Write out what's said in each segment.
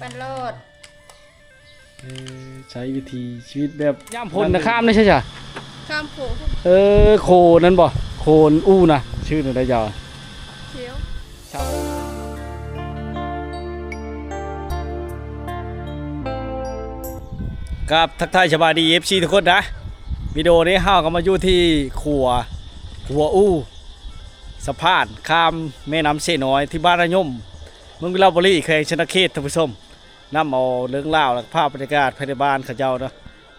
ปันโลดใช้วิธีชีวิตแบบย่ำพลนะข้ามได้ใช่ไหมข้ามโขงโคนั่นบ่โคนอู้นะชื่อหนึ่งได้ยาวเขียวครับทักทายสบายดี FC ทุกคนนะวิดีโอนี้ห้าวก็มาอยู่ที่ขัวอู้สะพานข้ามแม่น้ำเสน้อยที่บ้านระยมเมืองวิลาบุรีเคยชนะเขตท่านผู้ชมนำเอาเรื่องเล่าและภาพบรรยากาศภายในบ้านเขาเจ้าเนาะ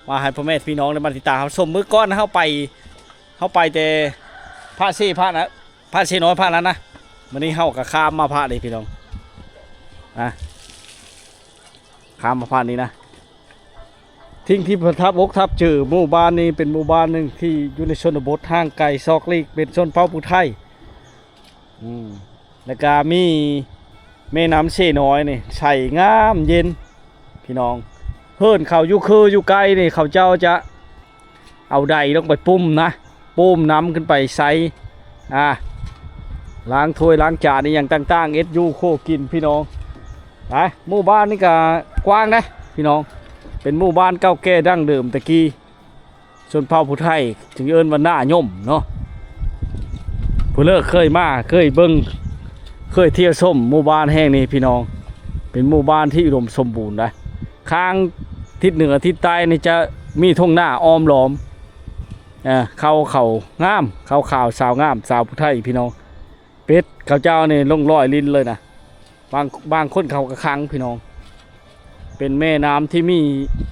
มาให้พ่อแม่พี่น้องในบ้านติดตามเขาชมมื้อก้อนเข้าไปแต่พระเสน้อยพระนั้นนะวันนี้เข้ากับข้ามมาพระเลยพี่น้องนะข้ามมาพระนี้นะทิ้งที่ประทับอกทับจือหมู่บ้านนี้เป็นหมู่บ้านหนึ่งที่อยู่ในชนบทห่างไกลซอกลีกเป็นชนเผ่าผู้ไทยแล้วก็มีแม่น้ำเสน้อยนี่ใสงามเย็นพี่น้องเฮิ่นเขาอยู่ไกลนี่เขาเจ้าจะเอาใดลงไปปุ้มน้ำขึ้นไปใส่ล้างถ้วยล้างจานนี่อย่างต่างๆโคกินพี่น้องไปหมู่บ้านนี่ก็กว้างนะพี่น้องเป็นหมู่บ้านเก่าแก่ดั้งเดิมตะกี้ชนเผ่าผู้ไทยถึงเอิ้นว่าหน้าย่มเนาะผู้เลิกเคยมาเคยเบิ่งเคยเที่ยวชมหมู่บ้านแห่งนี้พี่น้องเป็นหมู่บ้านที่อุดมสมบูรณ์นะข้างทิศเหนือทิศใต้นี่จะมีทุ่งหน้าอ้อมล้อมเขางามเขาขาวสาวงามสาวผู้ไทยพี่น้องเป็ดเขาเจ้านี่ลงร้อยลิ้นเลยนะบางคนเขากระคังพี่น้องเป็นแม่น้ำที่มี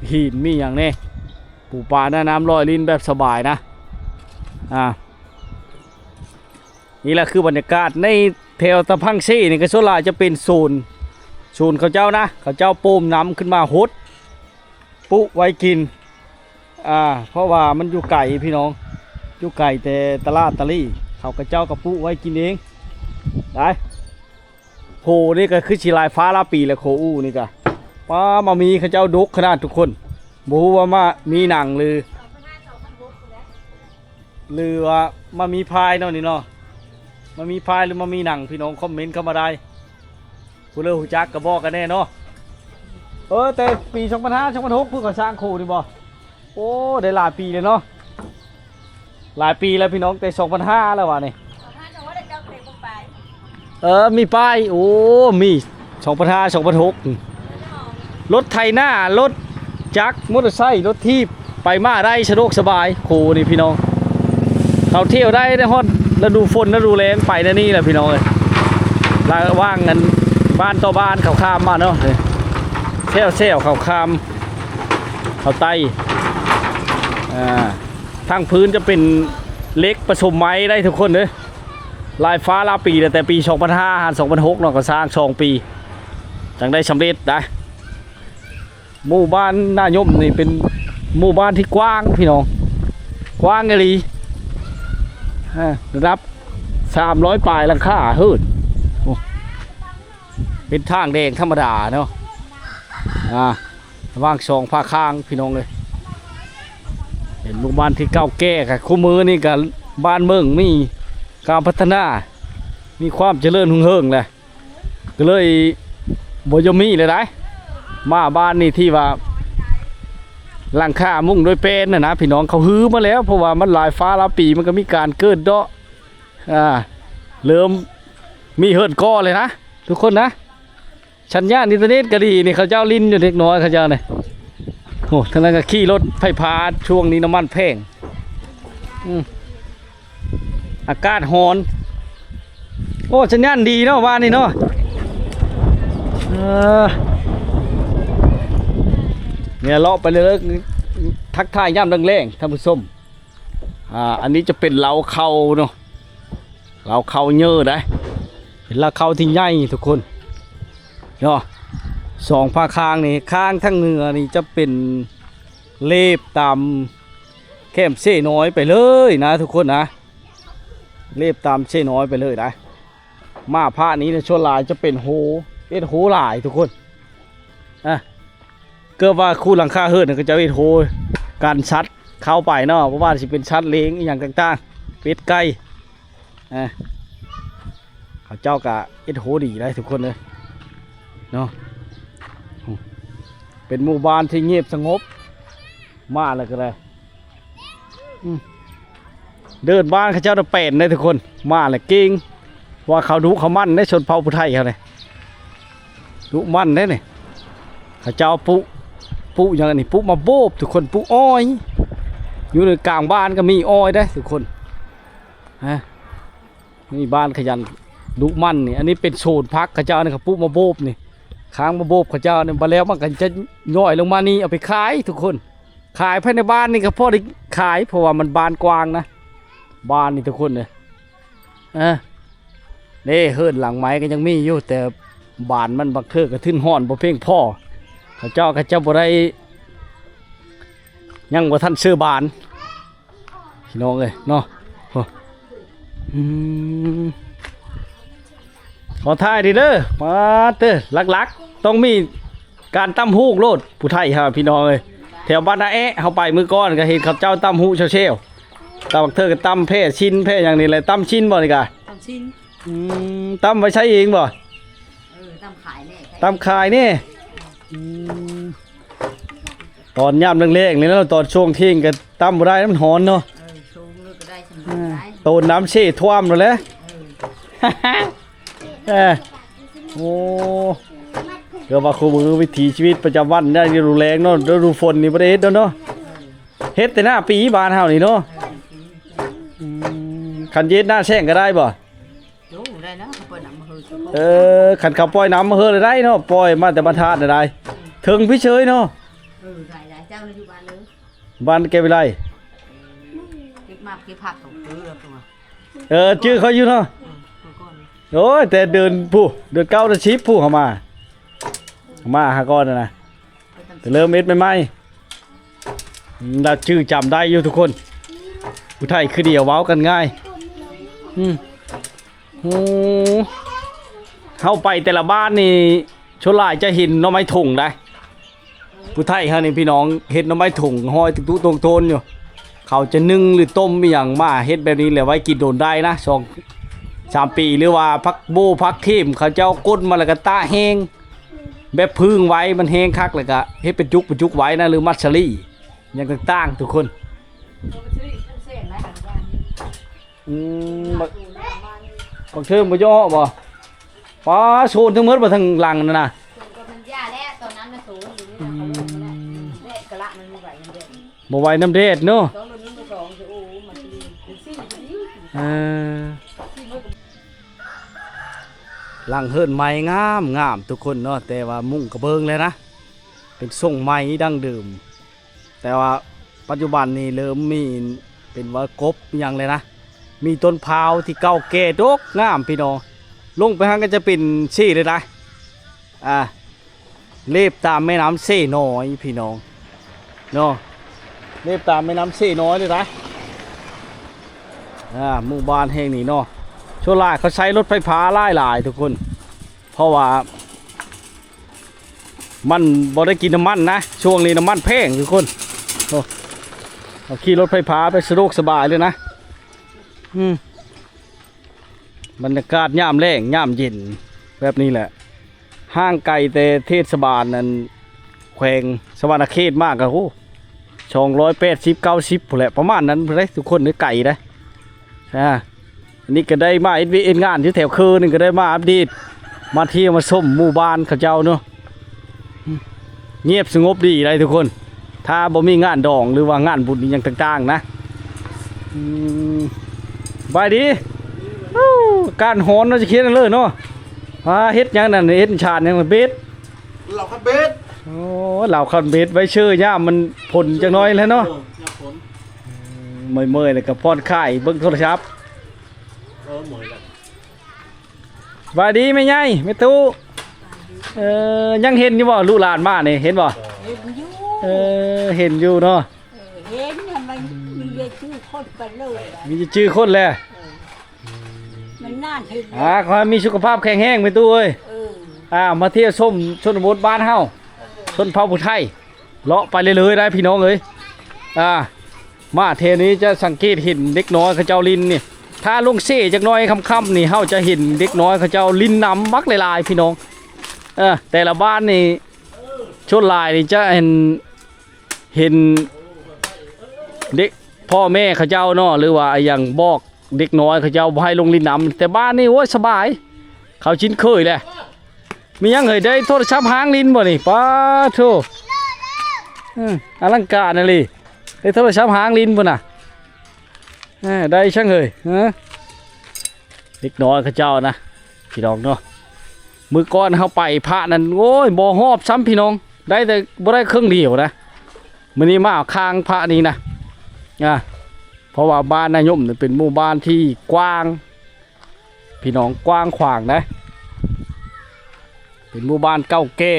หินมีอย่างนี้ปูปลาหน้าน้ำลอยลิ้นแบบสบายนะนี่แหละคือบรรยากาศในแถวตะพังซี่นี่ก็ส่วนใหญ่จะเป็นศูนย์เขาเจ้านะเขาเจ้าปูมน้ำขึ้นมาหดปุไว้กินเพราะว่ามันอยู่ไก่พี่น้องอยู่ไก่แต่ตลาดตะลี่เขาเจ้ากับปุไว้กินเองได้โคนี่ก็คือชีลายฟ้าลาปีและโคอู้นี่ก็ป้ามามีเขาเจ้าดกขนาดทุกคนบูว่ามามีหนังหรือว่ามามีพายเนาะนี่เนาะมามีพายหรือมามีหนังพี่น้องคอมเมนต์เข้ามาได้ผู้เลือกหูจักกระบอกกันแน่เนาะแต่ปี2005-2006เพิ่งก่อสร้างโคนี่บ่โอ้ได้หลายปีเลยเนาะหลายปีแล้วพี่น้องแต่2005แล้ววะนี่มีป้ายโอ้มี2005-2006รถไถหน้ารถจักรมอเตอร์ไซค์รถทีบไปมาได้สะดวกสบายโคนี่พี่น้องเขาเที่ยวได้ในฮอดฤดูฝนฤดูแล้งไปนี่แหละพี่น้องเลยว่างกันบ้านต่อบ้านเขาข้ามมาเนาะเซลเขาข้ามเขาไตทางพื้นจะเป็นเล็กผสมไม้ได้ทุกคนเลยลายฟ้าลาปีแต่ปี2005-2006เนาะก็สร้าง2 ปีจังได้สำเร็จนะหมู่บ้านหน้ายมนี่เป็นหมู่บ้านที่กว้างพี่น้องกว้างไงลีรับ300 ปลายหลังคาเฮิร์ดเป็นทางแดงธรรมดาเนาะว่าง2 ภาคข้างพี่น้องเลยเห็นหมู่บ้านที่เก่าแก่ค่ะคู่มือนี่กับบ้านเมืองมีการพัฒนามีความเจริญรุ่งเรืองเลยก็เลยบอยมีเลยนะมาบ้านนี่ที่ว่าหลังคามุ่งด้วยเป็นนะพี่น้องเขาฮื้อมาแล้วเพราะว่ามันหลายฟ้าลาปีมันก็มีการเกิดเดาะเริ่มมีเฮิร์ดก้อเลยนะทุกคนนะชัญญาอินเทอร์เน็ตก็ดีนี่เขาเจ้าลิ้นอยู่เล็กน้อยเขาเจ้าเนี่ยโอ้ทั้งนั้นก็ขี่รถไฟฟ้าช่วงนี้น้ำมันแพงอากาศร้อนโอ้ชัญญาณดีเนาะบ้านนี่เนาะเนี่ยเลาะไปเลยทักทายย่ำแรงๆท่านผู้ชมอันนี้จะเป็นเหลาเขาเนาะเหลาเขาเยอะได้เป็นเหลาเขาที่ใหญ่ทุกคนเนาะ2 ภาคข้างนี่ข้างทั้งเหนือนี่จะเป็นเล็บตามแคมเสน้อยไปเลยนะทุกคนนะเล็บตามเสน้อยไปเลยนะมาผ้านี้ในช่วงลายจะเป็นโหหลายทุกคนเกิดว่าคู่หลังคาเฮิร์ดก็จะโหการชัดเข้าไปเนาะเพราะว่าจะเป็นชัดเลี้ยงอย่างต่างๆเป็ดไก่เขาเจ้ากะโหดีได้ทุกคนเลยเนาะ เป็นหมู่บ้านที่เงียบสงบมาแล้วก็เลยเดินบ้านเขาเจ้าตะเป็นเลยทุกคนมาเลยเก่งว่าเขาดุเขามั่นได้ชนเผ่าผู้ไทยเขาเลยดุมั่นได้เนี่ยเขาเจ้าปุอย่างนี้ปุมาโบบทุกคนปุอ้อยอยู่ในกลางบ้านก็มีอ้อยได้ทุกคนฮะนี่บ้านขยันดุมั่นนี่อันนี้เป็นโซนพักเขาเจ้านี่เขาปุมาโบบนี่ค้างมาโบบเขาเจ้าเนี่ยมาแล้วมันก็จะย่อยลงมานี่เอาไปขายทุกคนขายภายในบ้านนี่ก็พอได้ขายเพราะว่ามันบานกว้างนะบ้านนี่ทุกคนเลยนี่เฮิร์นหลังไม้ก็ยังมีอยู่แต่บานมันบักเทอร์กระทึ้นห่อนบ่เพ่งพ่อเขาเจ้าบ่ได้ยังบ่ทันซื้อบานพี่น้องเลยเนาะขอท้ายดีเด้อมาเด้อหลักๆต้องมีการตั้มฮูกโลดผู้ไทยครับพี่น้องเลยแถวบ้านนาเอะเขาไปมือก้อนก็เห็นขับเจ้าตั้มฮูกเชลตำบักเทอร์ก็ตั้มเพ่ชิ้นเพ่อย่างนี้เลยตั้มชิ้นบ่นี่กะตั้มชิ้นตั้มไว้ใช้เองบ่ตั้มขายเนี่ยตั้มขายนี่ตอนย่ำเร่งๆนี่แล้วตอนช่วงเที่ยงก็ตั้มบ่ได้มันหอนเนาะช่วงนึกก็ได้สมุนไพรโตนน้ำเชี่ท่วมเลยโอ้เดี๋ยวว่าคู่มือวิถีชีวิตประจำวันได้ดูแรงเนาะดูฝนนี่ประเด็นเนาะเฮ็ดแต่หน้าปีบานเฮานี่เนาะขันเย็ดหน้าแช่งก็ได้บ่ได้นะเขาปล่อยน้ำมาเฮขันเขาปล่อยน้ำมาเฮอได้เนาะปล่อยมาแต่บรรทัดได้ถึงพี่เฉยเนาะหลายเจ้าในอยู่บ้านเลยบ้านแกไปไรเก็บมาเก็บผักของซื้อแล้วตัวชื่อเขาอยู่เนาะโอ้ยแต่เดินผู้เดินเก้าเดินชิปผู้เข้ามาหาก้อนนะแต่เริ่มเม็ดไม่ไหมเราชื่อจำได้อยู่ทุกคนผู้ไทยคือเดียวเว้ากันง่ายเข้าไปแต่ละบ้านนี่ชนลายจะเห็นหน่อไม้ถุงได้ผู้ไทยฮะนี่พี่น้องเห็ดหน่อไม้ถุงห้อยตุ้ตรงโทนอยู่เขาจะนึ่งหรือต้มอย่างมาเห็ดแบบนี้เลยไว้กินโดนได้นะ2-3 ปีหรือว่าพักโบพักเข้มเขาเจ้าก้นมาแล้วก็ตาแห้งแบบพึ่งไว้มันแห้งคักเลยก็เฮ็ดเป็นจุกไว้นะหรือมัสลี่อย่างต่างๆทุกคนบางเชิงบ่ย่อบ่ป้าโซนทั้งหมดบ่ทั้งหลังนั่นน่ะบ่ไหวน้ำเด็ดเนาะหลังเฮิรนไม้งามทุกคนเนาะแต่ว่ามุ่งกระเบิงเลยนะเป็นทรงไม้ดั้งเดิมแต่ว่าปัจจุบันนี้เริ่มมีเป็นว่ากบอย่างเลยนะมีต้นพร้าวที่เก่าแก่ดกงามพี่น้องลงไปข้างก็จะเป็นซี่เลยนะเล็บตามแม่น้ำเซ่น้อยพี่น้องเนาะเล็บตามแม่น้ำเซ่น้อยเลยนะหมู่บ้านแห่งนี้เนาะช่วงแรกเขาใช้รถไฟฟ้าหลายทุกคนเพราะว่ามันบ่ได้กินน้ำมันนะช่วงนี้น้ำมันแพงทุกคนเอาขี่รถไฟฟ้าไปสะดวกสบายเลยนะบรรยากาศย่ามแรงย่ามเย็นแบบนี้แหละห้างไกลแต่เทศบาลนั้นแขวงสวรรณเขตมากอะโห280-90ผู้แหละประมาณนั้นเลยทุกคนนึกไก่นะอันนี้ก็ได้มาเอ็นงานที่แถวคืนนึงก็ได้มาอัปเดตมาเที่ยวมาชมหมู่บ้านเขาเจ้าเนาะเงียบสงบดีเลยทุกคนถ้าบ่มีงานดองหรือว่างานบุญอย่างต่างๆนะบายดีการหอนเราจะเคียนเลยเนาะเฮ็ดยังนั่นเฮ็ดชาติยังเบสเหล่าคันเบสโอ้เหล่าคันเบสไว้ชื่อย่ามันผลจังน้อยแล้วเนาะเมื่อยเลยกับพอดไข่เบิ้งโทรศัพท์บายดีไม่ใหญ่ไม่ตู้ยังเห็นอยู่บ่ลูกหลานมาเนี่ยเห็นบ่เห็นอยู่เนาะเห็นทำไมมีชื่อคนไปเลยมีชื่อคนแล้วมันน่าเห็นขอให้มีสุขภาพแข็งแรงไปตู้เอ้ยมาเที่ยวชมชนบทบ้านเฮาชนเผ่าผู้ไทยเลาะไปเลยได้พี่น้องเอ้ยมาเทนี้จะสังเกตเห็นเด็กน้อยเขาเจ้าลินนี่ถ้าลงเซ่จากน้อยค่ำๆนี่เฮาจะเห็นเด็กน้อยเขาเจ้าลินน้ำมักหลายๆพี่น้องแต่ละบ้านนี่ ช่วงลายนี่จะเห็นเด็กพ่อแม่เขาเจ้าเนาะหรือว่าอย่างบอกเด็กน้อยเขาเจ้าบ่ให้ลงลิ้นน้ำแต่บ้านนี่โอ้ยสบายเขาชินเคยแหละมียังเคยได้โทรศัพท์หางลิ้นบ่นี่ป้าโธ่อลังการน่ะลิได้โทรศัพท์หางลิ้นบ่น่ะได้ช่างเลยเด็กน้อยเขาเจ้านะพี่น้องเนาะมือก้อนเขาไปพระนั่นโอ้ยบ่ฮอบซ้ำพี่น้องได้แต่บ่ได้ครึ่งเดียวนะมื้อนี้มาข้างพระนี้นะเพราะว่าบ้านนายมเป็นหมู่บ้านที่กว้างพี่น้องกว้างขวางนะเป็นหมู่บ้านเก่าแก่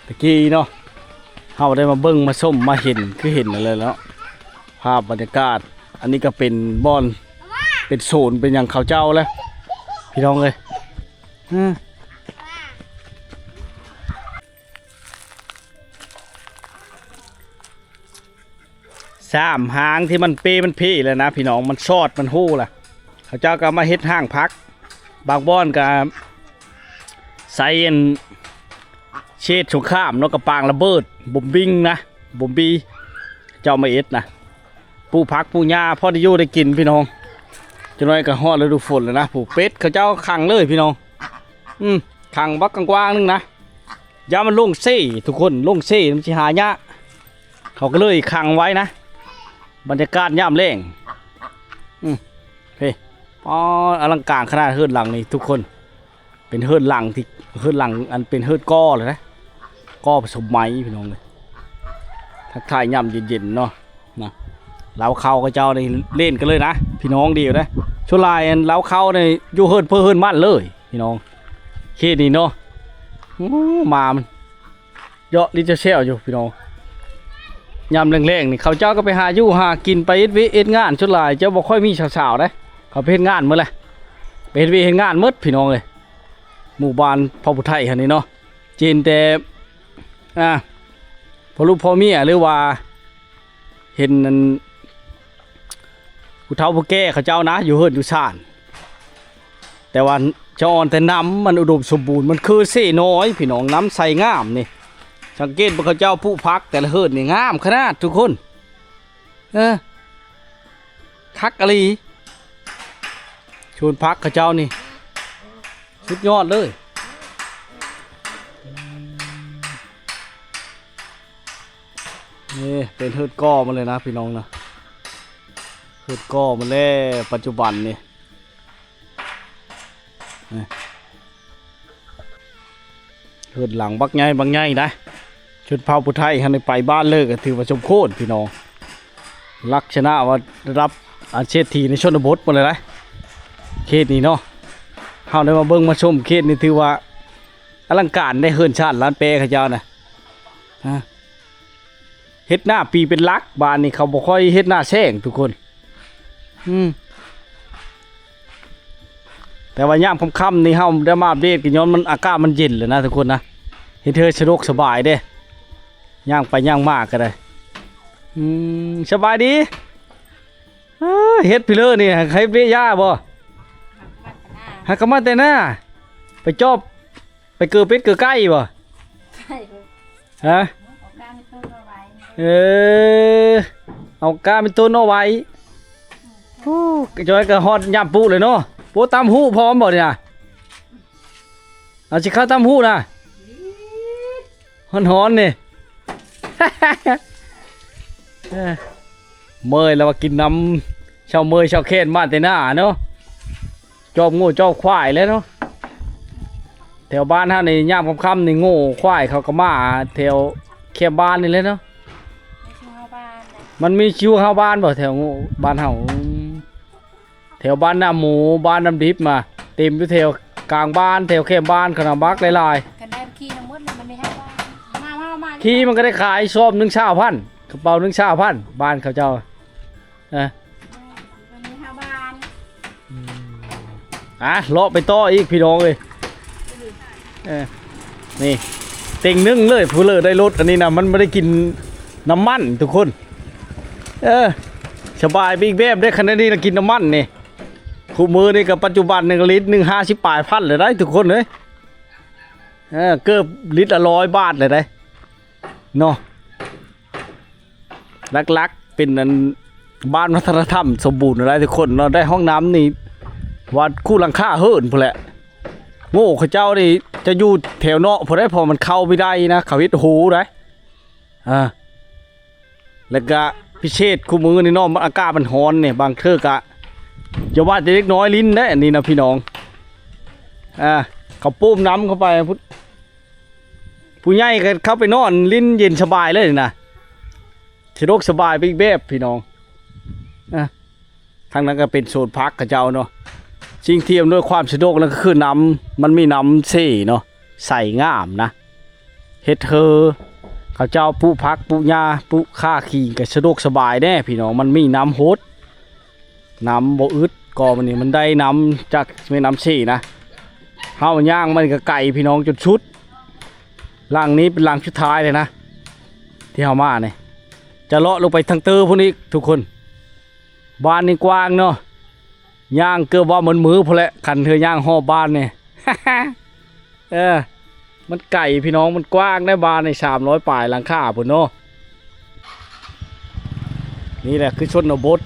ตะกี้เนาะเฮาได้มาเบิ่งมาส้มมาเห็นคือเห็นเลยแล้วภาพบรรยากาศอันนี้ก็เป็นบ่อนเป็นโซนเป็นอย่างเขาเจ้าแล้วพี่น้องเลยสามหางที่มันเปมันพี่เลยนะพี่น้องมันชอดมันหู้ล่ะเขาเจ้าก็มาเฮ็ดห้างพักบางบ่อนก็ใส่เชดสงครามเนาะกระปางระเบิดบุมบิงนะบุมบีเจ้ามาเอ็ดนะปูพักปูหญ้าพ่อได้อยู่ได้กินพี่น้องจะน้อยก็ฮอดฤดูฝนแล้วนะผูเป็ดเขาเจ้าขังเลยพี่น้องขังบักกว้างๆนึงนะย่ามันลงเซ่ทุกคนลงเซ่มันสิหายะเขาก็เลยขังไว้นะบรรยากาศย่ำแรงเฮ้ยอลังการขนาดเฮือนหลังนี่ทุกคนเป็นเฮือนหลังที่เฮือนหลังอันเป็นเฮือนก้อเลยนะก้อผสมไม้พี่น้องเลยทักทายย่ำเย็นๆเนาะนะเล้าเข้ากับเจ้าในเล่นกันเลยนะพี่น้องดีอยู่นะช่วงลายเล้าเข้าในอยู่เฮือนเพื่อเฮือนมั่นเลยพี่น้องเคดีเนาะมามันเยอะลิเจเชลอยู่พี่น้องยำแรงๆนี่เขาเจ้าก็ไปหาอยู่หากินไปเอ็ดงานชุดลายเจ้าบอกค่อยมีสาวๆนะเขาไปเฮ็ดงานเมื่อไรไปเฮ็ดงานมืดพี่น้องเลยหมู่บ้านพ่อผู้ไทยคันนี้เนาะจีนแต่พอลูกพ่อเมียหรือว่าเห็นผู้เฒ่าผู้แก่เขาเจ้านะอยู่เฮือนอยู่ซ่านแต่ว่าเจ้าอ่อนแต่น้ำมันอุดมสมบูรณ์มันคือเสน้อยพี่น้องน้ำใสงามนี่สังเกตว่าเขาเจ้าผู้พักแต่ละเฮือนนี่งามขนาดทุกคนคักอะไรชวนพักเขาเจ้านี่สุดยอดเลยนี่เป็นเฮือนก้อมาเลยนะพี่น้องนะเฮือนก้อมาแล้วปัจจุบันนี่เฮือนหลังบักใหญ่นะชุดเผาผู้ไทยให้ไปบ้านเลิกถือว่าสมโคตรพี่น้องลักษณะว่ารับอาเชษฐีในชนบทหมดเลยนะเขตนี้เนาะเฮาได้มาเบิ่งมาชมเขตนี้ถือว่าอลังการได้เฮือนชาติล้านเปเขาเจ้านะเฮ็ดหน้าปีเป็นลักบ้านนี่เขาบ่ค่อยเฮ็ดหน้าแซงทุกคนแต่ว่ายามค่ำๆนี่เฮาได้มาอัปเดตกันย้อนมันอากาศมันเย็นเลยนะทุกคนนะเฮ็ดเธอสะดวกสบายเด้ย่างไปย่างมากก็ได้สบายดีเฮ็ดพี่เลอนี่ใครเบี้ยย่าบ่หากมาแต่หน้าไปจอบไปเกลือเป็ดเกลือไก่บ่ฮะเอากาเป็นต้นเอาไว้จอยก็ฮอดยำปูเลยเนาะปูตำหูพร้อมบ่เนี่ยเอาสิข้าวตำหูนะฮ้อนๆนี่ เมยแล้วมากินน้ำชาวเมยชาวเคนมาแต่หน้าเนาะจอบงูจอบควายเลยเนาะแถวบ้านท่านในย่ามค่ำๆในงูควายเขาก็มาแถวเขียบบ้านนี่เลยเนาะมันมีชิวเข้าบ้านบ่แถวงูบ้านเฮาแถวบ้านน้ำหมูบ้านน้ำดิบมาเต็มอยู่แถวกลางบ้านแถวเขียบบ้านขนาดบักหลายๆกันได้ขี้น้ำมดมันไม่ให้มาขี้มันก็ได้ขายชอบ1,000กระเป๋า1,000บ้านเขาเจ้าเลาะไปต่ออีกพี่น้องเลยนี่เต็งนึ่งเลยผู้เลยได้รถอันนี้นะมันไม่ได้กินน้ำมันทุกคนสบายบิ๊กแบบได้ขนาดนี้นะกินน้ำมันนี่คู่มือนี่กับปัจจุบัน1 ลิตร150 ปลายพันเลยได้ทุกคนเลยเกือบลิตรละ100 บาทเลยได้ เนาะลักๆเป็นอันบ้านวัฒนธรรมสมบูรณ์อะไรทุกคนเนาะได้ห้องน้ำนี่วัดคู่หลังคาเฮิรนพุ่นแหละโง่เขาเจ้านี่จะอยู่แถวเนาะพอได้พอมันเข้าไม่ได้นะเขาเฮ็ดหูได้แล้วก็พิเศษคู่มือนี่เนาะอากาศมันร้อนเนี่ยบางเทื่อกะอย่าว่าจะเล็กน้อยลิ้นได้อันนี้นะพี่น้องเขาปุ้มน้ำเข้าไปผู้ใหญ่ก็เข้าไปนอนลิ้นเย็นสบายเลยนะสะดวกสบายไปอีกแบบพี่น้องทางนั้นก็เป็นโซนพักกับเจ้าเนาะสิ่งเทียมด้วยความสะดวกนั่นก็คือน้ำมันมีน้ำเซ่เนาะใส่งามนะเฮ็ดเธอเขาเจ้าปุพักปุยาปุค่าขี่ก็สะดวกสบายแน่พี่น้องมันมีน้ำโฮดน้ำบ่อึดก็มันนี่มันได้น้ำจากแม่น้ำเซ่นะเฮาย่างมันก็ไก่พี่น้องจนชุดล่างนี้เป็นล่างชุดท้ายเลยนะที่เฮามาเนี่ยจะเลาะลงไปทางเตอพวกนี้ทุกคนบ้านนี่กว้างเนาะย่างเกือบว่ามันมือพอแหละคันเธอย่างห่อบ้านเนี่ย มันไก่พี่น้องมันกว้างได้บ้านใน300 ปลายหลังคาพุ่นเนาะนี่แหละคือชนบท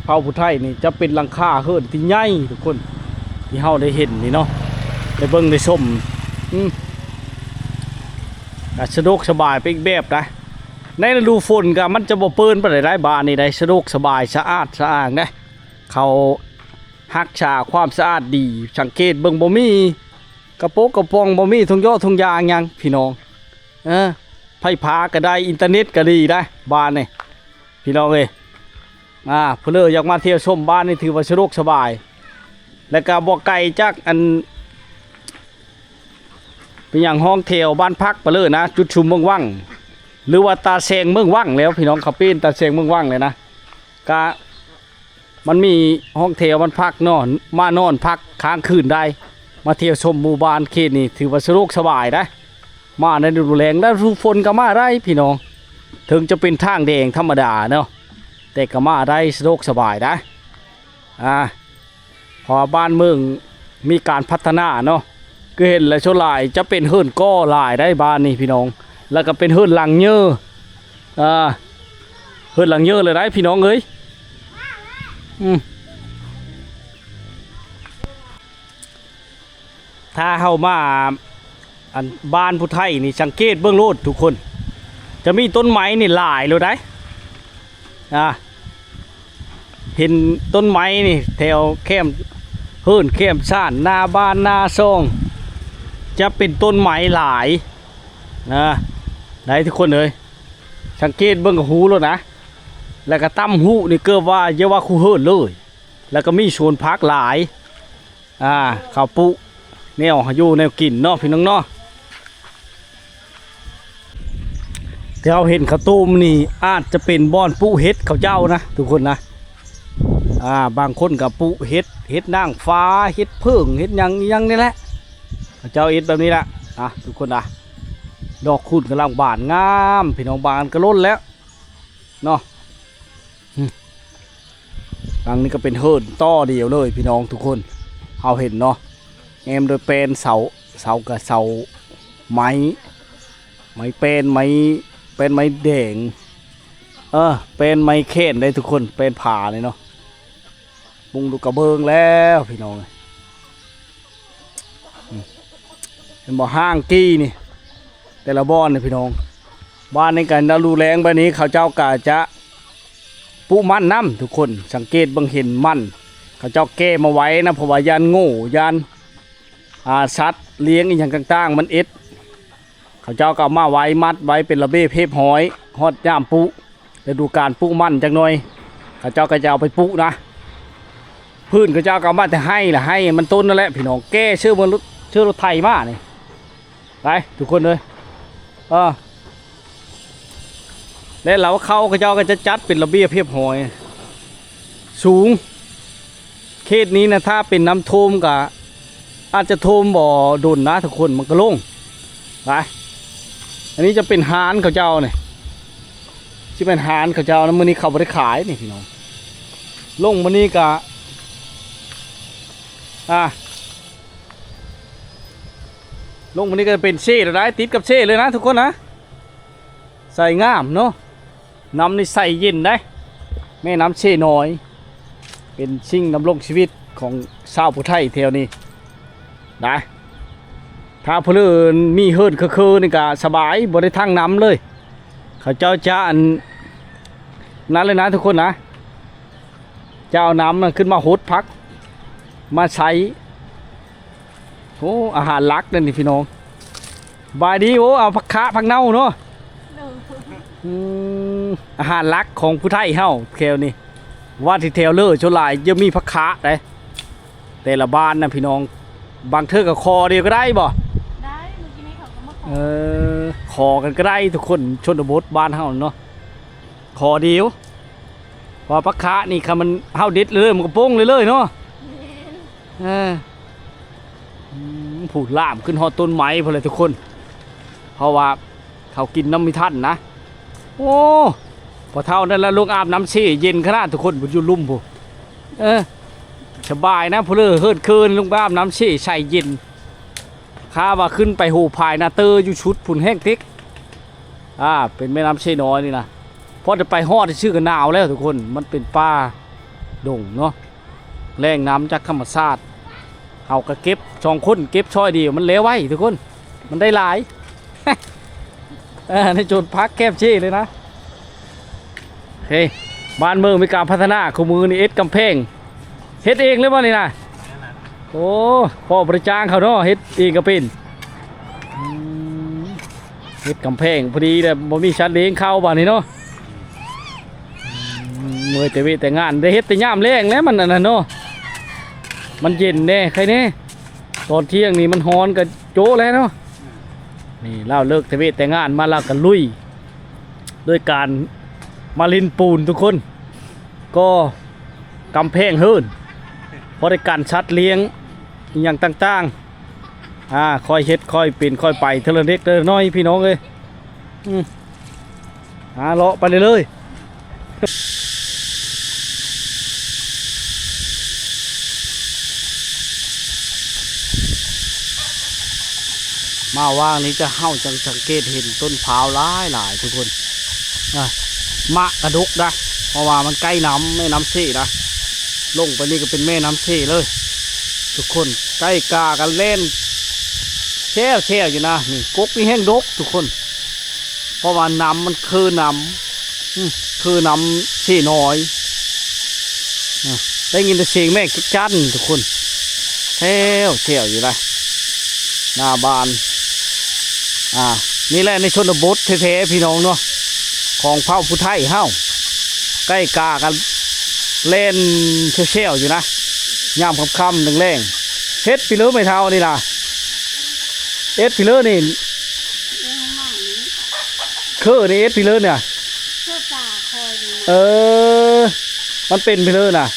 เผ่าผู้ไทยนี่จะเป็นหลังคาเฮิรนที่ใหญ่ทุกคนที่เฮาได้เห็นนี่เนาะได้เบิ่งได้ชมสะดวกสบายไปอีกแบบนะในฤดูฝนก็มันจะบ่เปิ้นปานใดได้บ้านนี่ได้สะดวกสบายสะอาดสะอ้างนะเขารักษาความสะอาดดีสังเกตเบิ่งบ่มีกระโปงกระปองบ่มีทุงย่อทุงยางหยังพี่น้องไฟฟ้าก็ได้อินเทอร์เน็ตก็ดีได้บ้านนี่พี่น้องเอ้ยเพิ่นอยากมาเที่ยวชมบ้านนี่ถือว่าสะดวกสบายแล้วก็บ่ไกลจากอันเป็นอย่างห้องเที่ยวบ้านพักไปเลยนะจุดชุมเมืองวังหรือว่าตาเซงเมืองวังแล้วพี่น้องเขาปีนตาเซงเมืองวังเลยนะก็มันมีห้องเที่ยวมันพักนอนมานอนพักค้างคืนได้มาเที่ยวชมหมู่บ้านเขตนี่ถือว่าสะดวกสบายนะมาในฤดูแล้งแล้วฤดูฝนก็มาได้พี่น้องถึงจะเป็นทางแดงธรรมดาเนาะแต่ก็มาได้สะดวกสบายนะพอบ้านเมืองมีการพัฒนาเนาะก็เห็นแล้วชนหลายจะเป็นเฮิรนก้อหลายได้บ้านนี่พี่น้องแล้วก็เป็นเฮิรนหลังเยอะเฮิรนหลังเยอะเลยได้พี่น้องเอ้ยถ้าเข้ามาอันบ้านผู้ไทยนี่สังเกตเบื้องโลดทุกคนจะมีต้นไม้นี่หลายเลยได้เห็นต้นไม้นี่แถวแคมเฮิรนแคมซ่านหน้าบ้านหน้าซองจะเป็นต้นไม้หลายได้ทุกคนเลยสังเกตเบื้องกับหูแล้วนะแล้วก็ตั้มหูนี่เกือบว่าเยาว่าคูเฮิรนเลยแล้วก็มีชวนพักหลายข้าวปุแนวอยู่แนวกินเนาะพี่น้องเนาะที่เราเห็นข้าวต้มนี่อาจจะเป็นบ่อนปุเฮ็ดข้าวเจ้านะทุกคนนะบางคนกับปุเฮ็ดนางฟ้าเฮ็ดเพิ่งเฮ็ดยังนี่แหละข้าวเจ้าเฮ็ดแบบนี้แหละทุกคนดอกคุณกำลังบานงามพี่น้องบานกระล้นแล้วเนาะทางนี้ก็เป็นเฮิรนต้อเดียวเลยพี่น้องทุกคนเอาเห็นเนาะแอมโดยเป็นเสากับเสาไม้เป็นไม้แดงเป็นไม้เข่นได้ทุกคนเป็นผ่าเลยเนาะมุงดูกระเบิงแล้วพี่น้องเป็นบ่อห้างกี้นี่แต่ละบ้านนี่พี่น้องบ้านในการดารูแรงแบบนี้เขาเจ้ากะจะปูมันน้ำทุกคนสังเกตบังเห็นมันเขาเจ้าแก้มาไว้นะเพราะว่ายันโง่ยันสัตว์เลี้ยงอย่างต่างๆมันเขาเจ้าก็มาไว้มัดไว้เป็นระเบ้เพบหอยฮอดย่ามปุฤดูกาลปุมันจังหน่อยเขาเจ้าก็จะเอาไปปุนะพื้นเขาเจ้าก็มาแต่ให้ละให้มันต้นนั่นแหละพี่น้องแก้เชื่อรถไทยมาเนี่ยไปทุกคนเลยแล้วเราเขาเจ้าก็จะจัดเป็นระเบียบเพียบหอยสูงเขตนี้นะถ้าเป็นน้ำท่วมก็อาจจะท่วมบ่อดุนนะทุกคนมันก็ลงไปอันนี้จะเป็นฮานเขาเจ้าเนี่ยที่เป็นฮานเขาเจ้านะมื้อนี้เขาไม่ได้ขายนี่พี่น้องลงมื้อนี้ก็ลงมื้อนี้ก็เป็นเช่ได้ติดกับเช่เลยนะทุกคนนะ ใส่งามเนาะน้ำนี่ใส่เย็นได้แม่น้ำเช่น้อย เป็นสิ่งดำรงชีวิตของชาวผู้ไทยแถวนี้ได้ถ้าผู้อื่นมีเฮิร์นคือนี่ก็สบายบ่ได้ทั้งน้ำเลยเขาเจ้าจะอันนั้นเลยนะทุกคนนะเจ้าน้ำมันขึ้นมาหดพักมาใช้โอ้อาหารลักนั่นนี่พี่น้องบายดีโอ้เอาผักคะผักเน่าเนาะอาหารลักของผู้ไทยเฮาแถวนี้ว่าที่แถวเลอชนหลายยังมีผักคะได้แต่ละบ้านนะพี่น้องบางเทื่อกับคอเดียวก็ได้บ่ได้เมื่อกี้นี้เขาก็มาขอคอกันก็ได้ทุกคนชนบทบ้านเฮาเนาะคอเดียวพอผักคะนี่ค่ะมันเฮาเด็ดเลยมันก็โป้งเลยเนาะผูดล่ามขึ้นหอต้นไม้พอเลยทุกคนเพราะว่าเขากินน้ำมิทันนะโอ้พอเท่านั้นแล้วลงอาบน้ำเชี่เย็นขนาดทุกคนบนยุลุ่มผู้สบายนะพอเลยเฮิร์ดคืนลงอาบน้ำเชี่ใส่เย็นข้าว่าขึ้นไปหูพายนาเตอร์อยู่ชุดผุนแห้งติ๊กเป็นแม่น้ำเชี่น้อยนี่นะพอจะไปฮอดชื่อกันหนาวแล้วทุกคนมันเป็นป่าดงเนาะแรงน้ำจากธรรมชาติเอากระเก็บ2 คนเก็บช่อยเดียวมันเลี้ยวไว้ทุกคนมันได้หลาย ในโจทย์พักแคบชี้เลยนะเฮ้ยบ้านเมืองมีการพัฒนาคู่มือนี่เอ็ดกำแพงเฮ็ดเองเลยว่านี่นะโอ้พ่อบริจางเขาเนาะเฮ็ดเองก็เป็นเฮ็ดกำแพงพอดีแต่บ่มีชั้นเลี้ยงเข้าบ้านนี่เนาะเมื่อแต่เวแต่งานได้เฮ็ดแต่ย่ามแรงแล้วมันอันนั้นเนาะมันเย็นแน่ใครเนี่ยตอนเที่ยงนี่มันฮ้อนกับโจ้แล้วเนาะนี่เล่าเลิกแต่เวทแต่งานมาแล้วกันลุยด้วยการมาลินปูนทุกคนก็กำแพงเฮิรนบริการชัดเลี้ยงอย่างต่างๆคอยเฮ็ดคอยเป็นคอยไปเทเลเล็กเทเลน้อยพี่น้องเลยเลาะไปเลยมาว่างนี้จะเฮ้าจังสังเกตเห็นต้นพร้าวหลายทุกคนมะกระดุกนะเพราะว่ามันใกล้น้ำแม่น้ำเชี่นะลงไปนี่ก็เป็นแม่น้ำเชี่เลยทุกคนใกล้กากันเล่นแช่อยู่นะนี่กกนี่แห้งดกทุกคนเพราะว่าน้ำมันคือน้ำเชี่น้อยได้ยินแต่เสียงแม่จันทุกคนแช่อยู่นะหน้าบ้านนี่แหละในชนบทแท้ๆพี่น้องเนาะของเผ่าผู้ไทยเฮ้าใกล้กากันเล่นเชี่ยวอยู่นะย่ามคำแรงๆเฮ็ดพิเลอร์ไม่เท่านี่ล่ะเอ็ดพิเลอร์นี่คือนี่เอ็ดพิเลอร์เนี่ยมันเป็นพิเลอร์น่ะ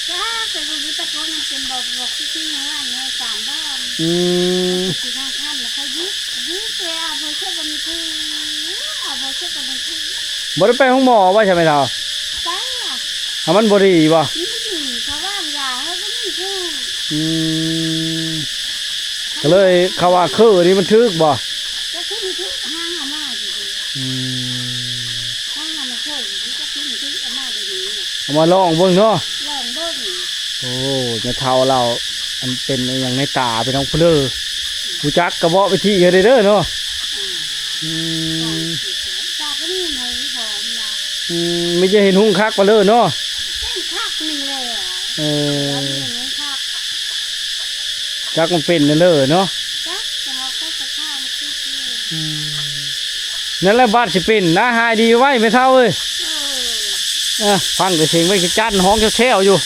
บ่ได้ไปห้องหมอว่าใช่ไหมเท่ามันบ่ดีป่ะก็เลยเขาว่าคือนี่มันทึกบ่เอามาลองเบิ่งเนาะโอ้จะเท่าเราอันเป็นอย่างในตาเป็นน้องเพลอผู้จักกระบอกไปที่เด้อเนาะไม่จะเห็นหุ้งคักมาเลยเนาะจักมันเป็นนั่นเลยเนาะนั่นแหละบาดสิเป็นนะหายดีไว้ไม่เท่าเลยฟังแต่เสียงไม่จันห้องแช่วอยู่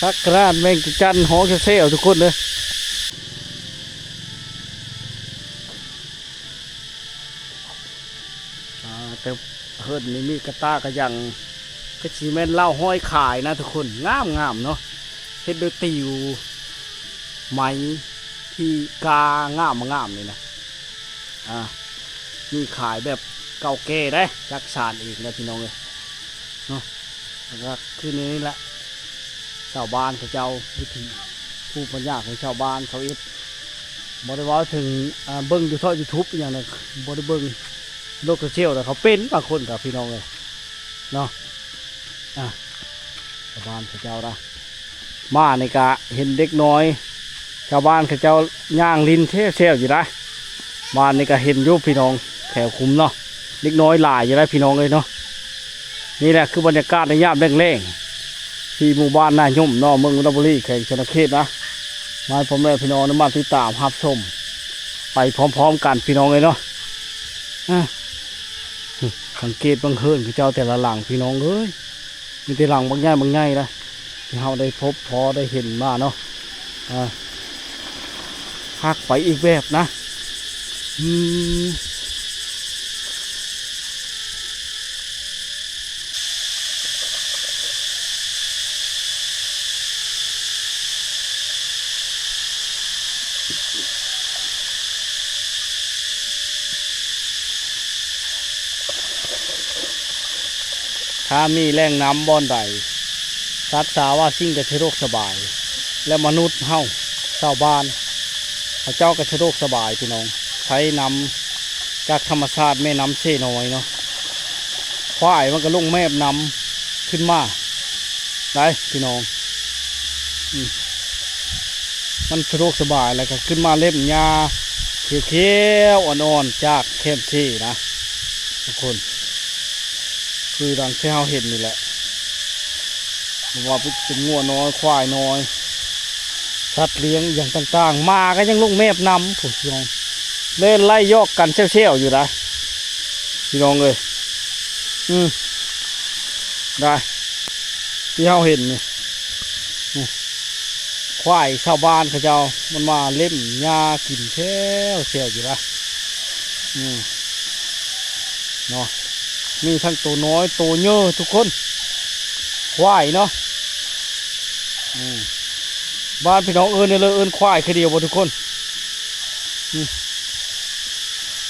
ทักกระดแมงจันห้องแช่วทุกคนเลยแต่เฮิร์นนี่มีกระตากระยังกระชีแม่นเล่าห้อยขายนะทุกคนงามเนาะเฮ็ดโดยติวไม้ที่กางามเลยนะมีขายแบบเก่าแก่ได้จักสานอีกนะพี่น้องเลยเนาะแล้วก็คือนี้แหละชาวบ้านเขาเจ้าวิธีผู้ปัญญาของชาวบ้านเขาเอ็ด บ่ได้เว้าถึงเบิ่งอยู่ทอด YouTube อหย่างนั้นบ่ได้เบิ่งโลกโซเชียลแต่เขาเป็นบางคนกับพี่น้องเลยเนาะชาวบ้านเขาเจ้าละมาในกะเห็นเด็กน้อยชาวบ้านเขาเจ้าย่างลินเที่ยวอยู่ได้บ้านในกะเห็นอยู่พี่น้องแถวคุ้มเนาะเด็กน้อยหลายอยู่ได้พี่น้องเลยเนาะนี่แหละคือบรรยากาศในยามแรงๆที่หมู่บ้านนาย่มเนาะเมืองอุดรบุรีแข่งชนเขตนะมาพ่อแม่พี่น้องนมาติดตามรับชมไปพร้อมๆกันพี่น้องเลยเนาะสังเกตบางเฮิร์นคือเจ้าแต่ละหลังพี่น้องเอ้ยมีแต่หลังบางง่ายนะที่เราได้พบพอได้เห็นมาเนาะพักไปอีกแบบนะถ้ามีแรงน้ำบ่อนใดสัตว์สาว่าสิ่งกระเชโรคสบายและมนุษย์เฮาชาวบ้านพระเจ้ากระเชโรคสบายพี่น้องใช้น้ำจากธรรมชาติแม่น้ำเชน้อยเนาะควายมันก็ลงแม่น้ำขึ้นมาได้พี่น้องมันสะดวกสบายแล้วก็ขึ้นมาเล็บหญ้าเขียวๆอ่อนๆจากเข้มที่นะทุกคนคือดังที่เราเห็นนี่แหละว่าเป็นงัวน้อยควายน้อยสัตว์เลี้ยงอย่างต่างๆมาก็ยังลงแมบน้ำผู้ชมเล่นไล่ยอกกันเชี่ยวๆอยู่ได้พี่น้องเลยได้ที่เราเห็นนี่ควายชาวบ้านเขาเจ้ามันมาเล่มหญ้ากินเชี่ยวอยู่ได้เนาะมีทั้งตัวน้อยตัวเยอะทุกคนควายเนาะบ้านพี่น้องเนี่ยเลยควายแค่เดียวบ่ทุกคน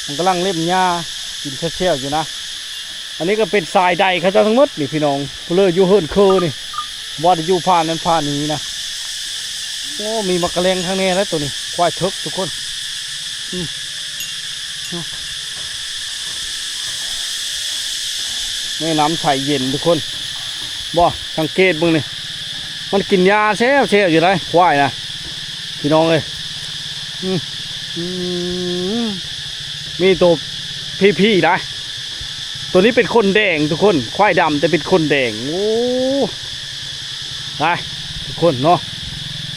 มันกำลังเล่มหญ้ากินเชี่ยวอยู่นะอันนี้ก็เป็นทรายใดเขาเจ้าทั้งหมดนี่พี่น้องเพลอยู่เฮิร์นคือนี่ว่าจะอยู่ผ่านนั้นผ่านนี้นะโอ้มีมะกะเลงข้างในแล้วตัวนี้ควายทึกทุกคนแม่น้ำใสเย็นทุกคนบ่สังเกตมึงนี่มันกินยาเชี่ยวอยู่เลยควายนะพี่น้องเลยมีตัวพี่นะตัวนี้เป็นคนแดงทุกคนควายดำแต่เป็นคนแดงโอ้ได้ทุกคนเนาะ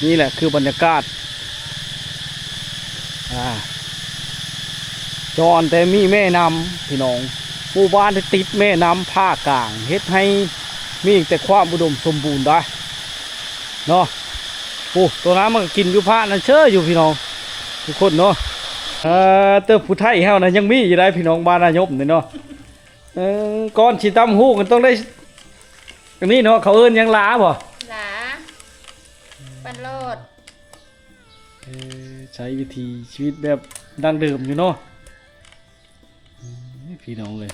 นี่แหละคือบรรยากาศจอนแต่มีแม่น้ำพี่น้องหมู่บ้านที่ติดแม่น้ำภาคกลางเฮ็ดให้มีแต่ความอุดมสมบูรณ์ได้เนาะโอ้ตัวน้ำมันกินอยู่ผ้านั่นเชื่ออยู่พี่น้องทุกคนเนาะเติมผู้ไทยเฮานะยังมีอยู่ได้พี่น้องบ้านนายมเนี่ยเนาะก้อนชีตำหูกันต้องได้อันนี้เนาะเขาเอิ้นยังล้าบ่ล้าปันโลดใช้วิธีชีวิตแบบดั้งเดิมอยู่เนาะพี่น้องเลย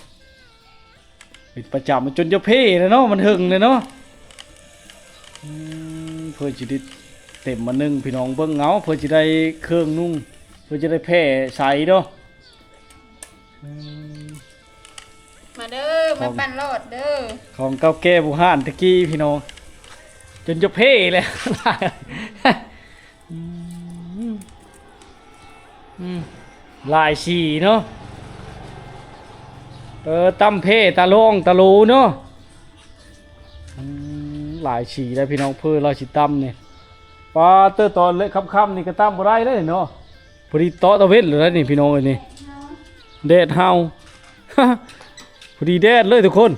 เป็นประจำมันจนจะเพ่เลยเนาะมันหึงเลยเนาะเพื่อจะได้เต็มมานึ่งพี่น้องเบิ้งเงาเพื่อจะได้เครื่องนุ่งเพื่อจะได้แพ่ใส่เนาะมาเด้อมาปั่นโลดเด้อของเก่าแก่บุหานตะกี้พี่น้องจนจะเพ่เลยลายสีเนาะตั้มเพ่ตาลงตาลูเนาะหลายฉี่ได้พี่น้องเพื่อเราฉีตั้มเนี่ยปลาเตอร์ตอนเล็กค่ำๆนี่ก็ตั้มบ่ได้เลยเนาะพอดีโต๊ะตะเวนเลยนี่พี่น้องเลยนี่แดดเฮาพอดีแดดเลยทุกคน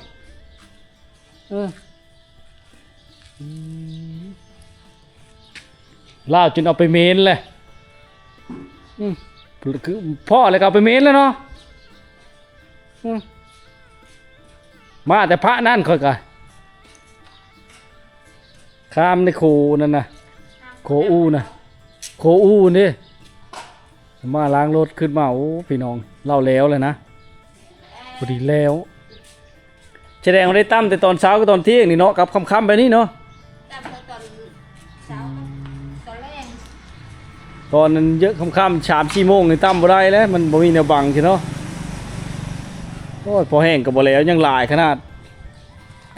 ล่าจนเอาไปเมนเลยคือพ่อเลยก็เอาไปเมนแล้วเนาะมาแต่พระนั่นค่อยกันข้ามในโคนั่นนะโคอูนะโคอูนี่มาล้างรถขึ้นมาโอ้พี่น้องเล่าแล้วเลยนะพอดีแล้วแสดงว่าได้ตั้มแต่ตอนเช้ากับตอนเที่ยงนี่เนาะกับค่ำๆไปนี่เนาะตั้มตอนเช้าตอนแรก ตอนนั้นเยอะค่ำๆ3-4 โมงนี่ตั้มบ่ได้แล้วมันบ่มีแนวบังใช่เนาะโอ้ยพอแห้งก็บ่แล้วยังหลายขนาด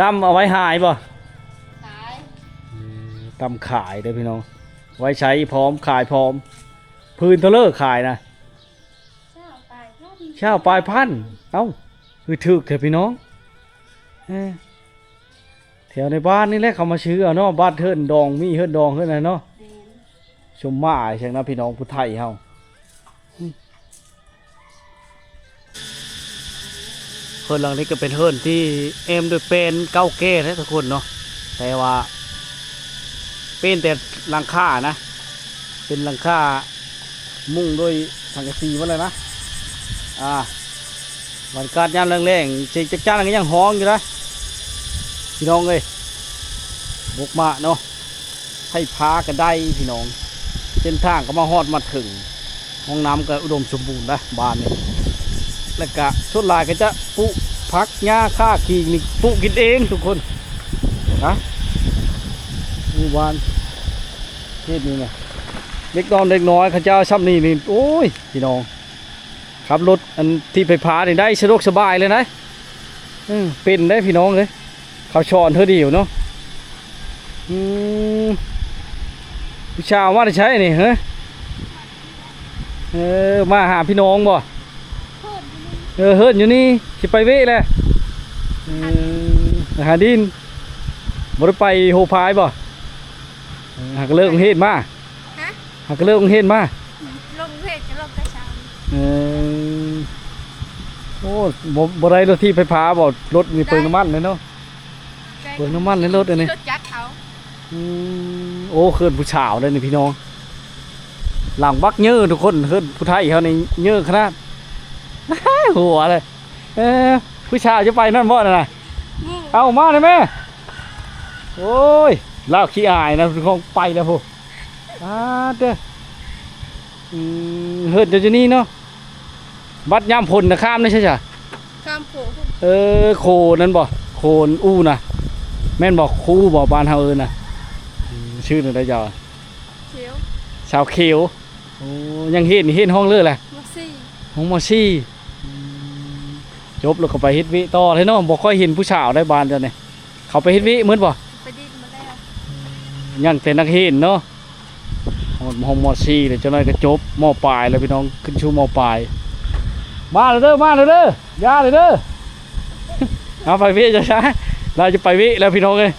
ตั้มเอาไว้หายบ่ ขาย ตั้มขายเด้อพี่น้องไว้ใช้พร้อมขายพร้อมพื้นเทเลอร์ขายนะ เจ้าไปพ่อ เช่าปลายพันเอ้าคือถึกเถอะพี่น้องแถวในบ้านนี่แหละเขามาซื้อเอาเนาะบ้านเฮิรนดองมีเฮิรนดองเฮิรนอะไรเนาะชมมาใช่ไหมพี่น้องผู้ไทยเฮาเฮิรนหลังนี้ก็เป็นเฮิรนที่เอ็มโดยเป็นเก้าเก้นะทุกคนเนาะแต่ว่าเป็นแต่หลังคานะเป็นหลังคามุ่งด้วยสังกะสีมาเลยนะวันการยามแรงๆจิจักจ้านก็ยังห้องอยู่นะพี่น้องเอ้ยบกมาเนาะให้พากันได้พี่น้องเส้นทางก็มาฮอดมาถึงห้องน้ำก็อุดมสมบูรณ์นะบ้านนี้แล้วก็ส่วนหลายก็จะปลูกผักหญ้าข้าขีนี่ปลูกกินเองทุกคนนะหมู่บ้านเทศนี้ไงเด็กน้อยเขาเจ้าซ้ำนี่โอ้ยพี่น้องขับรถอันที่ไฟฟ้านี่ได้สะดวกสบายเลยนะเป็นได้พี่น้องเลยเขาชอนเธอดีอยู่เนาะผู้ชาวว่าจะใช้นี่มาหาพี่น้องบ่เฮิรนอยู่นี่จะไปเวะแหละหาดินบ่ได้ไปโฮพายบ่หากเลิกเฮ็ดมาหากเลิกเฮ็ดมาลงเพจจะลงกระชัง โอ้บ่ได้รถที่ไฟฟ้าบ่รถมีเปลืองน้ำมันเลยเนาะเปลืองน้ำมันในรถอันนี้ รถจักรเอา โอ้เขื่อนผู้ชาวเลยนี่พี่น้องหลังบักเยอะทุกคนเขื่อนผู้ไทยเขาในเยอะขนาดหัวเลยผู้ชาวจะไปนั่นบ่น่ะเอามาเลยแม่โอ้ยลากขี้อายนะทุกคนไปแล้วพวกเด้อเขื่อนจะนี่เนาะบัดย่ำพลนะข้ามได้ใช่ไหม ข้ามโขง โคนั่นบ่โคนอู้นะแม่นบอกคู่บ่บ้านเฮาน่ะชื่ออะไรเจ้า เขียว ชาวเขียวโอ้ยังเห็นห้องเลือแหละ มัซี่ ห้องมอซี่จบแล้วก็ไปเฮ็ดวิต่อเลยเนาะบ่ค่อยเห็นผู้สาวได้บ้านเจ้าเนี่ยเขาไปเฮ็ดวิเหมือนบ่ ไปดินมาแล้ว ยังแต่นักเห็นเนาะห้องมอซี่เดี๋ยวเจ้าน้อยก็จบมอปลายแล้วพี่น้องขึ้นชูมอปลายมาเลยเด้อย่าเลยเด้อเอาไปวิจะช้าเราจะไปวิแล้วพี่น้องเลย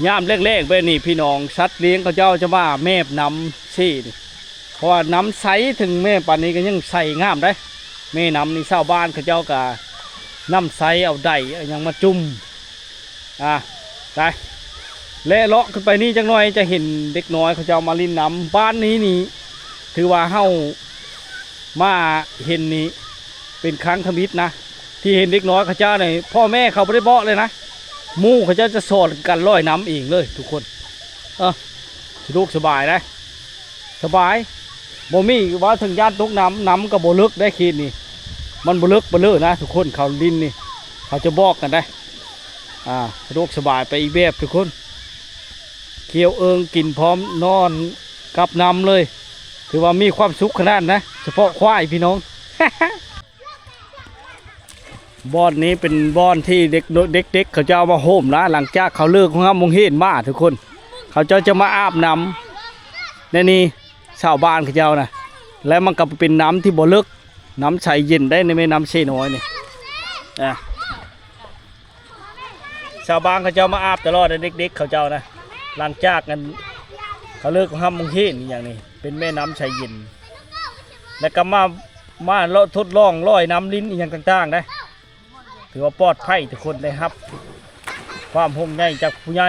ย่ามเล็กๆไปนี่พี่น้องสัตว์เลี้ยงเขาเจ้าจะว่าแม่น้ำซี่นี่เพราะว่าน้ำใสถึงแม่ป่านนี้ก็ยังใสงามได้แม่น้ำนี่ชาวบ้านเขาเจ้าก็น้ำใสเอาได้ยังมาจุ่มได้และเลาะขึ้นไปนี่จังหน่อยจะเห็นเด็กน้อยเขาเจ้ามาลินน้ำบ้านนี้นี่ถือว่าเฮามาเห็นนี่เป็นครั้งทมิตรนะที่เห็นเด็กน้อยเขาเจ้าเนี่ยพ่อแม่เขาไม่ได้บอกเลยนะมู่เขาจะสอนกันลอยน้ำเองเลยทุกคนสะดวกสบายนะสบายบ่มีว่าถึงญาติตกน้ำกับบ่ลึกได้ขีดนี่มันบ่ลึกบ่เลื่อนะทุกคนเขาดินนี่เขาจะบอกกันได้สะดวกสบายไปอีกแบบทุกคนเคี้ยวกินพร้อมนอนกับน้ำเลยถือว่ามีความสุขขนาดนะเฉพาะควายพี่น้อง บ่อนนี้เป็นบ่อนที่เด็กเขาจะเอามาโฮมนะหลังจากเขาเลิกของมงเห็นมาทุกคนเขาจะมาอาบน้ำในนี้ชาวบ้านเขาเจ้านะและมันก็เป็นน้ำที่บ่ลึกน้ำใสเย็นได้ในแม่น้ำเชน้อยนี่ชาวบ้านเขาเจ้ามาอาบตลอดเด็กเขาเจ้านะหลังจากกันเขาเลิกของมงเห็นอย่างนี้เป็นแม่น้ำใสเย็นแล้วก็มาทดลองลอยน้ำลิ้นอย่างต่างๆนะถือว่าปลอดภัยทุกคนเลยครับความห่วงใยจากผู้ใหญ่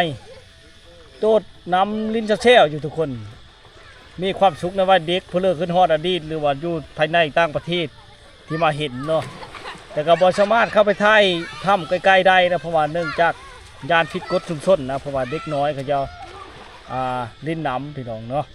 โดดน้ำลิ้นเชี่ยวอยู่ทุกคนมีความสุขในว่าเด็กเพื่อเลิกขึ้นฮอดอดีตหรือว่าอยู่ภายในต่างประเทศที่มาเห็นเนาะ แต่ก็บ่สามารถเข้าไปถ่ายถ้ำใกล้ๆได้นะเพราะว่าเนื่องจากยานพิษกฎชุมชนนะเพราะว่าเด็กน้อยเขาจะลิ้นน้ำพี่น้องเนาะ